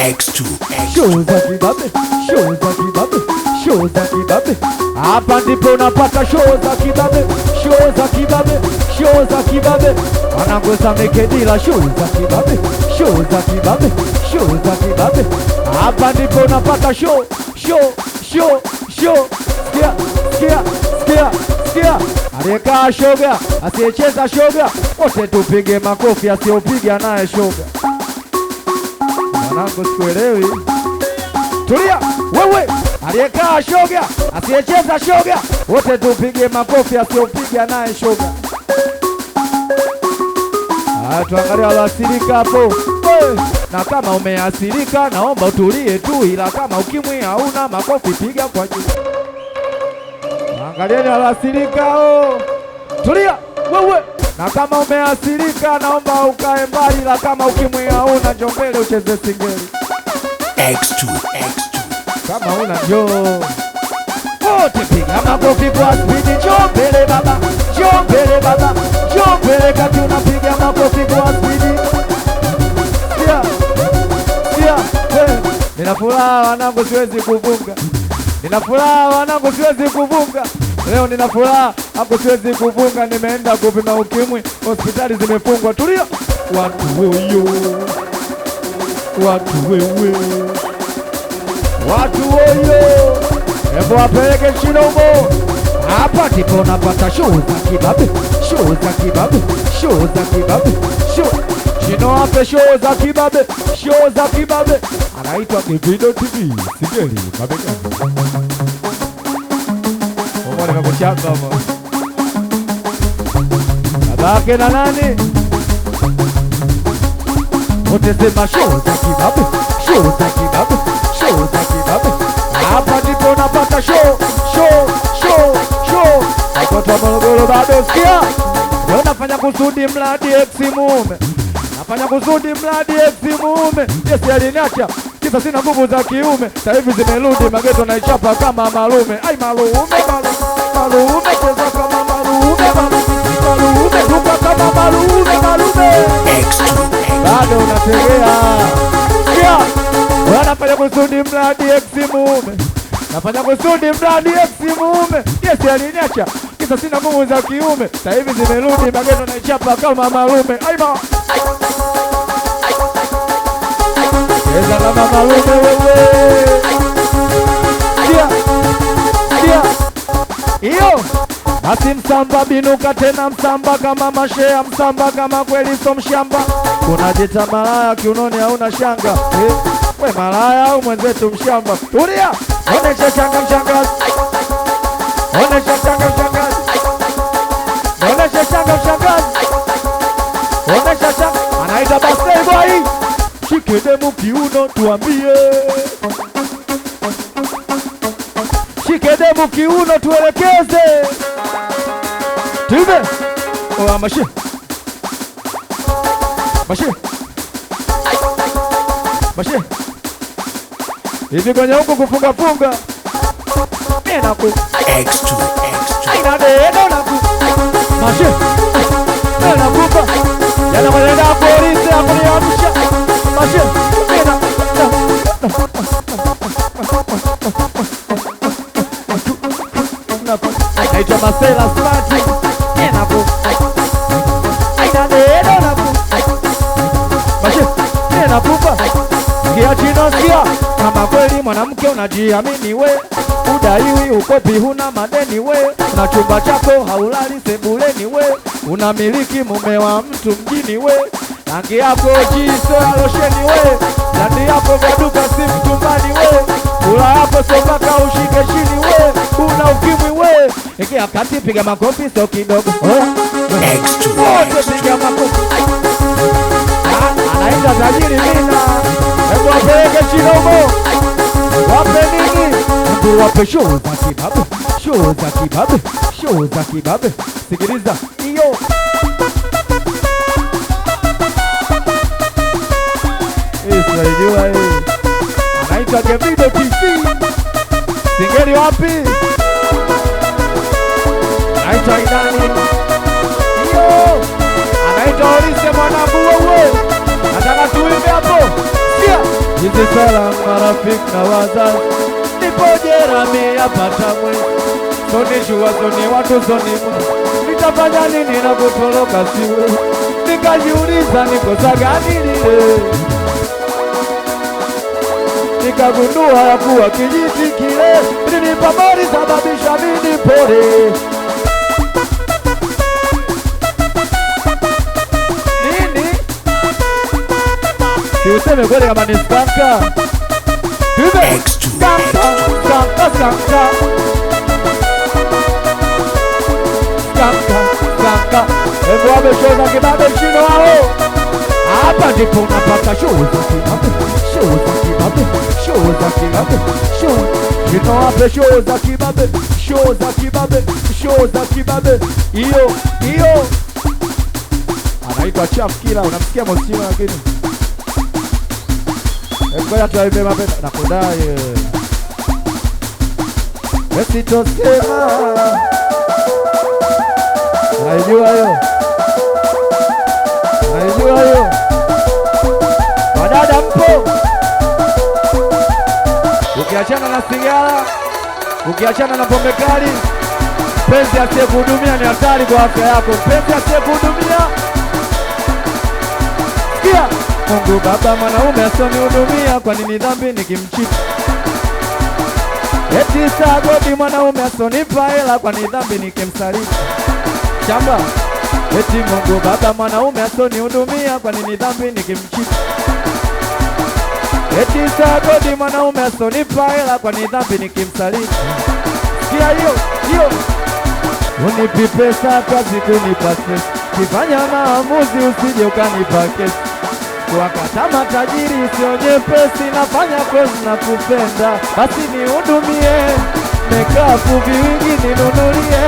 X2. Show za kibabe, show za kibabe, show za kibabe. Hapa ndipo unapata show za kibabe, show za kibabe, show za kibabe. Wanangoza mekedila show za kibabe, show za kibabe, show za kibabe. Hapa ndipo unapata show, show, show, show. Sikia, sikia, sikia, sikia. Aliyekaa shoga, asiyecheza shoga, wote tupige makofi, asiyopiga naye shoga. Mwanangu sikuelewi. Tulia, wewe. Aliyekaa shoga, asiyecheza shoga, wote tupige makofi, asiyopiga naye shoga. Tuangalia waloathirika hapo. Na kama umeathirika, naomba utulie tu, ila kama ukimwi hauna makofi piga kwa juu. Angalieni waloathirika. Tulia, wewe. Na kama umeathirika, naomba ukae mbali, ila kama ukimwi hauna, njoo mbele ucheze singeli. X2. Kama una njoo. Wote piga makofi kwa spidi, njoo mbele baba, njoo mbele baba, njoo mbele kati unapiga makofi kwa spidi. Sikia, sikia, nina furaha wanangu siwezi kuvunga. Nina furaha wanangu siwezi kuvunga. Leo nina furaha hapo siwezi kuvunga, nimeenda kupima ukimwi, hospitali zimefungwa. Tulia. Watu wewe. Watu wewe. Watu wewe. Hebu wapeleke chino humo. Hapa ndipo unapata show za kibabe, show za kibabe, show za kibabe, show. Chino hape show za kibabe, show za kibabe. Anaitwa Kivido TV, singeli mabega. Mbona nimekuchapa hapo? Babake na nani? Wote sema show za kibabe, show za kibabe, show za kibabe. Hapa ndipo unapata show, show, show, show. Watoto wa Morogoro bado sikia. Leo nafanya kusudi mradi ex mume. Nafanya kusudi mradi ex mume. Yes aliniacha. Kisa sina nguvu za kiume. Sasa hivi zimerudi mageto na ichapa kama malume. Ai malume, malume, malume cheza kama malume, malume ruka kama malume, malume. Bado unategea. Sikia. Wanafanya kusudi mradi ex mume. Nafanya kusudi mradi ex mume. Yes aliniacha. Kisa sina nguvu za kiume. Sasa hivi zimerudi mageto na ichapa kama malume. Ai ma. Cheza kama malume wewe. Sikia. Sikia. Iyo. Basi msamba binuka tena msamba kama mashea, msamba kama kweli so mshamba. Unajita malaya kiunoni hauna shanga. We malaya au mwenzetu mshamba. Tulia. Onesha shanga mshangazi. Onesha shanga mshangazi. Onesha shanga mshangazi. Onesha shanga. Anaita Basei boy. Shike demu kiuno tuambie. Shike demu kiuno tuelekeze. Tuime. Oa mashi. Mashi. Mashi. Hivi kwenye huku kufunga funga. Nena ku X2. aina deno na ku Mashi. Nena kupa. Yana mwenenda polisi akuniamsha. Mashi. Nena. Naitwa Masela Smart. Nena ku aina deno na ku Mashi. Nena kupa. Sikia chino sikia. Kama kweli mwanamke unajiamini we, udaiwi ukopi huna madeni we, na chumba chako haulali sebuleni we, unamiliki mume wa mtu mjini we, rangi yako jiso ya losheni we, ndani yako vya duka si mtumbani we, kula yako sobaka ushike chini we, una ukimwi we. Ingia kati piga makofi so kidogo. Wote piga makofi. Anaita tajiri mina. Hebu wapeleke chino humo. Wape nini? Hebu wape show za kibabe, show za kibabe, show za kibabe. Sikiliza iyo. Israeliwa hii. Anaitwa Kivido TV. Singeli wapi? Anaitwa Idani. Iyo. Anaitwa Olise mwanangu wewe. Nataka tuimbe hapo. Sikia. hizi salamu marafiki na wazazi, nipo Jerami yapata mwezi, soni jua soni watu soni mwe, nitafanya nini na kutoroka siwe, nikajiuliza nikosa gani lile, nikagundua ya kuwa kijiti kile kilinipa mali sababisha mimi pole. Nini? Si useme kweli kama ni skanka. Tuve skanka, skanka, skanka. Skanka, skanka. Hebu wameshoza kibabe shino hao. Hapa ndipo unapata show za kibabe, show za kibabe, show za kibabe, show. Shino wape show za kibabe, show za kibabe, show za kibabe. Iyo. Anaitwa Chaf Killer, unamsikia Mosima lakini. Ngoja tuwaimbe mapema nakudai. Sitosema. Unajua hiyo? Unajua hiyo? Wadada mpo? Ukiachana na sigara, ukiachana na pombe kali, mpenzi asiyekuhudumia ni hatari kwa afya yako. Mpenzi asiyekuhudumia, sikia, Mungu Baba mwanaume asionihudumia, kwa nini dhambi nikimchiti? Eti sagodi mwanaume asionipa hela, kwa nini dhambi nikimsaliti? Shamba, eti Mungu Baba mwanaume asionihudumia, kwa nini dhambi nikimchiti? Eti sagodi mwanaume asionipa hela, kwa nini dhambi nikimsaliti? Sikia hiyo. Unipi pesa kazi kunipa stress, kifanya maamuzi usije ukanipa kesi. Kuwakata matajiri sio nyepesi, nafanya kozi na kupenda, basi nihudumie. Mekapu viwingi ninunulie,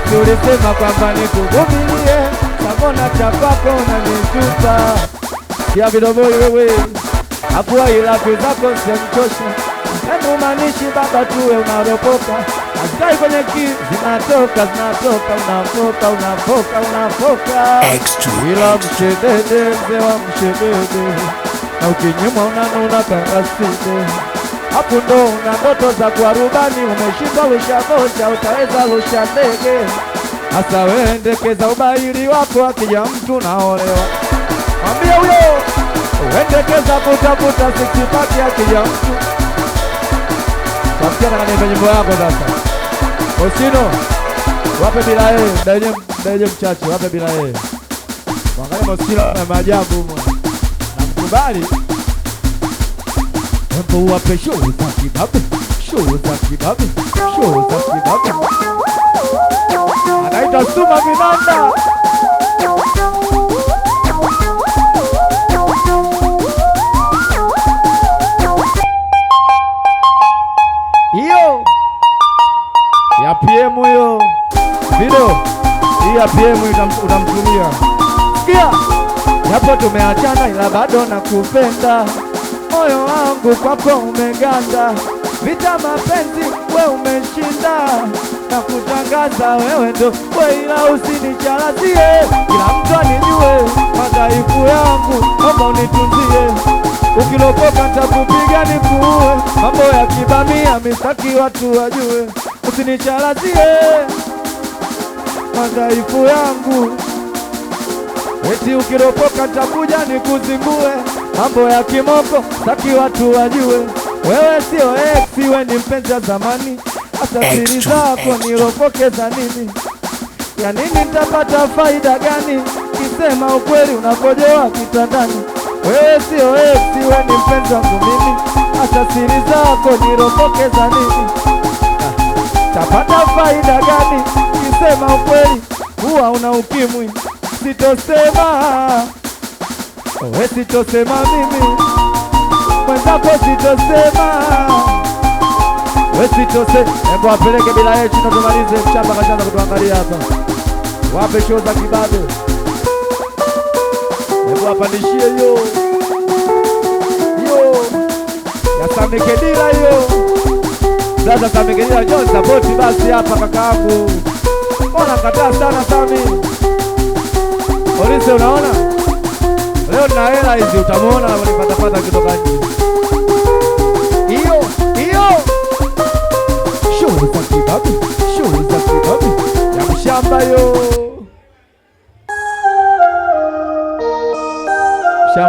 tulisema kwamba nikuvumilie. Sabona chapako unanitupa, ya vidoboi wewe, hakuwa ilafi zako semchosha. Hemu manishi baba tuwe unaropoka, asikai kwenye kizi zinatoka, unafoka. Ila mshedede mzee wa mshedede, na ukinyuma unanuna karaside. Hapo ndo una ndoto za kuwa rubani, umeshindwa lusha utaweza lusha ndege. Hasa wendekeza ubaili wako, akija mtu naolewa mwambie huyo. Wendekeza kutafuta sikipati, akija mtu wakiana na nimbe nyimbo yako sasa. Osino, wape bila yeye, daje mchache, wape bila yeye. Mwangalie Mosino na maajabu mwa. Namkubali. Hebu wape show za kibabe, show za kibabe, show za kibabe. Anaita Suma Vinanda. Ya PM huyo video hii ya PM utamtumia. Sikia, japo tumeachana ila bado nakupenda, moyo wangu kwako umeganda, vita mapenzi we umeshinda, na kutangaza wewe ndo we, ila usinicharazie, kila mtu anijue madhaifu yangu, naomba unitunzie. Ukilopoka nitakupiga nikuue, mambo ya kibamia mistaki watu wajue. Usinicharazie madhaifu yangu, eti ukilopoka nitakuja nikuzingue, mambo ya kimoko sitaki watu wajue. Wewe sio ex, we ni mpenzi wa zamani, hata siri zako nilopoke za nini? Ya nini nitapata faida gani kisema ukweli unakojoa kitandani? Wewe sio ex, we ni mpenzi wangu mimi, hata siri zako nilopoke za nini? Tapata faida gani kisema ukweli huwa una ukimwi? Sitosema wewe, sitosema mimi mwenzako, sitosema wewe, sitosema. Hebu wapeleke bila yeye chino tumalize, mchamba kashaanza kutuangalia hapa. Wape show za kibabe, hebu wapandishie hiyo ya Samekedila hiyo. Sasa Samekedila njoo support basi hapa kakaangu. Mbona kataa sana Sami? Polisi unaona? Leo na hela hizi utamuona na kunipata kutoka nje.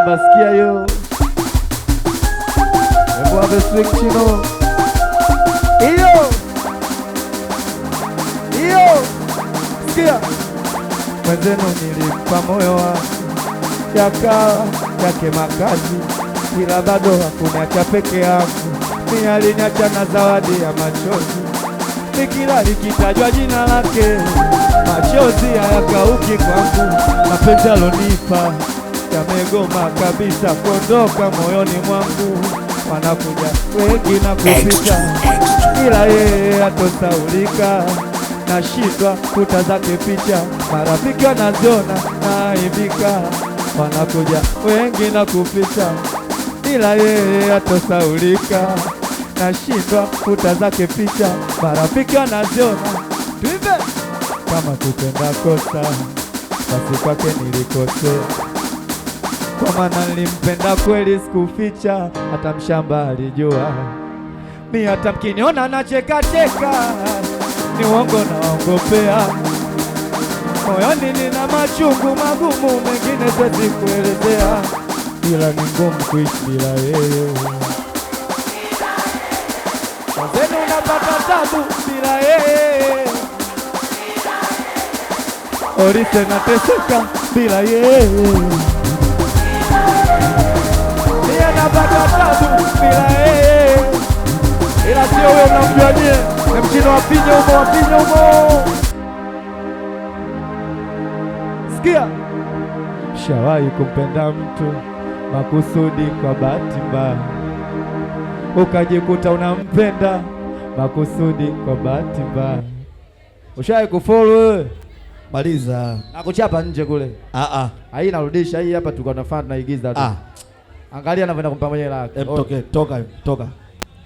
mshamba, sikia yo. Hebu ave swing chino. Iyo. Sikia. Mwenzenu nilimpa moyo wangu, yakawa yake makazi, ila bado hakuniacha peke yangu. Ni aliniacha na zawadi ya machozi, nikila likitajwa jina lake machozi hayakauki kwangu. Mapenzi alonipa yamegoma kabisa kuondoka moyoni mwangu. Wanakuja wengi na kupita, ila yeye hatosaulika. Nashindwa kuta zake picha, marafiki wanaziona naaibika. Wanakuja wengi na kupita, ila yeye hatosaulika. Nashindwa kuta zake picha, marafiki wanaziona. Tuimbe kama kupenda kosa, basi kwake nilikosea, kwa maana nilimpenda kweli, sikuficha. Hata mshamba alijua, mi hata mkiniona nacheka cheka, ni uongo na waongopea. Moyoni nina machungu magumu, mengine siwezi kuelezea, ila ni ngumu kuishi bila yeye. Wazenu unapata tabu bila yeye, Orise nateseka bila yeye. Mie napata tabu bila yeye, ila sio wewe unamjua nyie. Ni mchino wapinyo umo. Sikia. Shawahi kumpenda mtu makusudi kwa bahati mbaya, ukajikuta unampenda makusudi kwa bahati mbaya. Ushawahi kufollow wewe? Maliza. Nakuchapa nje kule. Hii narudisha, hii hapa tulikuwa tunafanya tunaigiza tu. Angalia anavyoenda kumpa mwenyewe lake. Toka.